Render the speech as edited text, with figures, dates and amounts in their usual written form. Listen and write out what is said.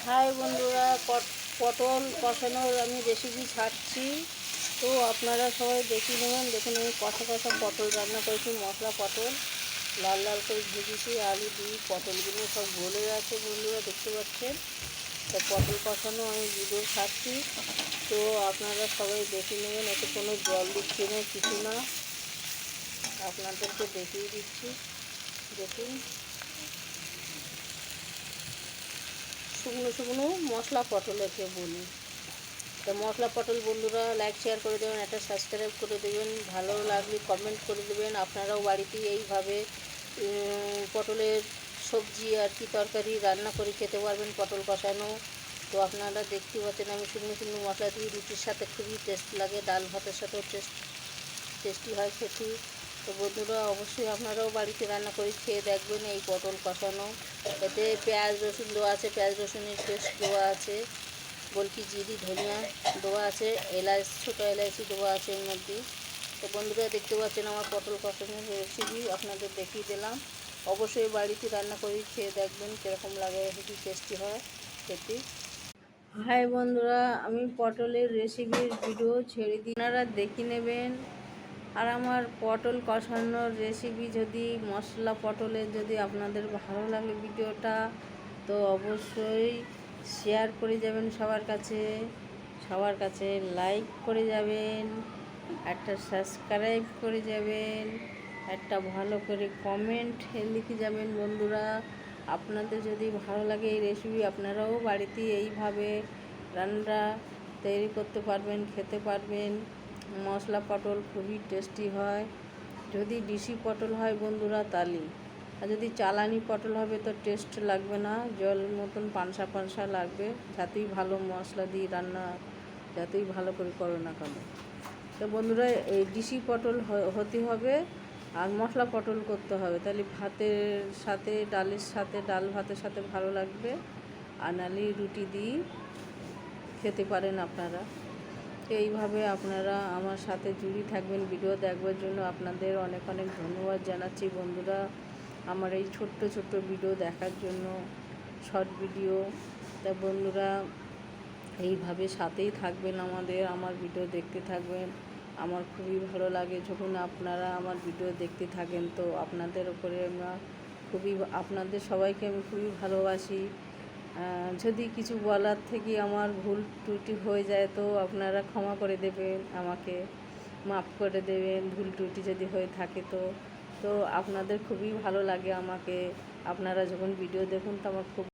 High বন্ধুরা, পটল কষানোর আমি রেসিপি ছাড়ছি। তো আপনারা সবাই দেখে নেবেন। দেখুন, আমি কষা কষা পটল রান্না করেছি। মশলা পটল লাল লাল করে ভেজেছি, আলু দিয়ে পটলগুলো সব গলে গেছে বন্ধুরা, দেখতে পাচ্ছেন। তো পটল কষানো আমি ভিডিও ছাড়ছি, তো আপনারা সবাই দেখে নেবেন। এতে কোনো জল দিচ্ছি না, কিছু না, আপনাদেরকে দেখিয়ে দিচ্ছি। দেখুন, শুকনো শুকনো মশলা পটলেকে বলি। তো মশলা পটল বন্ধুরা লাইক শেয়ার করে দেবেন, একটা সাবস্ক্রাইব করে দেবেন, ভালো লাগলে কমেন্ট করে দেবেন। আপনারাও বাড়িতে এইভাবে পটলের সবজি আর কি তরকারি রান্না করে খেতে পারবেন, পটল কষানো। তো আপনারা দেখতে পাচ্ছেন আমি শুকনো শুকনো মশলা দিয়ে রুটির সাথে খুবই টেস্ট লাগে, ডাল ভাতের সাথেও টেস্টি হয় খেতে। তো বন্ধুরা অবশ্যই আপনারাও বাড়িতে রান্না করে খেয়ে দেখবেন এই পটল কষানো। এতে পেঁয়াজ রসুন দেওয়া আছে, পেঁয়াজ রসুনের পেস্ট দেওয়া আছে, গোলকি জিরি ধনিয়া দেওয়া আছে, এলাচ ছোটো এলাচি দেওয়া আছে এর মধ্যে। তো বন্ধুরা দেখতে পাচ্ছেন আমার পটল কষানোর রেসিপি আপনাদের দেখিয়ে দিলাম। অবশ্যই বাড়িতে রান্না করে খেয়ে দেখবেন কীরকম লাগে, হেভি টেস্টি হয় খেতে। হাই বন্ধুরা, আমি পটলের রেসিপির ভিডিও ছেড়ে দিই, আপনারা দেখে নেবেন। আর আমার পটল কষানোর রেসিপি যদি মশলা পটলের যদি আপনাদের ভালো লাগে ভিডিওটা, তো অবশ্যই শেয়ার করে যাবেন সবার কাছে লাইক করে যাবেন, একটা সাবস্ক্রাইব করে যাবেন, একটা ভালো করে কমেন্ট লিখে যাবেন বন্ধুরা। আপনাদের যদি ভালো লাগে এই রেসিপি, আপনারাও বাড়িতে এইভাবে রান্না তৈরি করতে পারবেন, খেতে পারবেন। মশলা পটল খুবই টেস্টি হয়। যদি ডিশি পটল হয় বন্ধুরা তালি, আর যদি চালানি পটল হবে তো টেস্ট লাগবে না, জল মতন পানসা পানসা লাগবে। যতই ভালো মশলা দিয়ে রান্না, যতই ভালো করে করো না কেন। তো বন্ধুরা এই ডিশি পটল হতে হবে, আর মশলা পটল করতে হবে, তাহলে ভাতের সাথে ডালের সাথে, ডাল ভাতের সাথে ভালো লাগবে। আর নালি রুটি দিয়ে খেতে পারেন আপনারা। এইভাবে আপনারা আমার সাথে জুড়ে থাকবেন ভিডিও দেখবার জন্য। আপনাদের অনেক অনেক ধন্যবাদ জানাচ্ছি বন্ধুরা, আমার এই ছোট্ট ছোট্ট ভিডিও দেখার জন্য, শর্ট ভিডিও। তা বন্ধুরা এইভাবে সাথেই থাকবেন আমার ভিডিও দেখতে থাকবেন। আমার খুবই ভালো লাগে যখন আপনারা আমার ভিডিও দেখতে থাকেন। তো আপনাদের উপরে আপনাদের সবাইকে আমি খুবই ভালোবাসি। যদি কিছু বলার থেকে আমার ভুল ত্রুটি হয়ে যায় তো আপনারা ক্ষমা করে দেবেন, আমাকে মাফ করে দেবেন। ভুল ত্রুটি যদি হয়ে থাকে তো আপনাদের খুবই ভালো লাগে আমাকে, আপনারা যখন ভিডিও দেখুন তো আমার খুব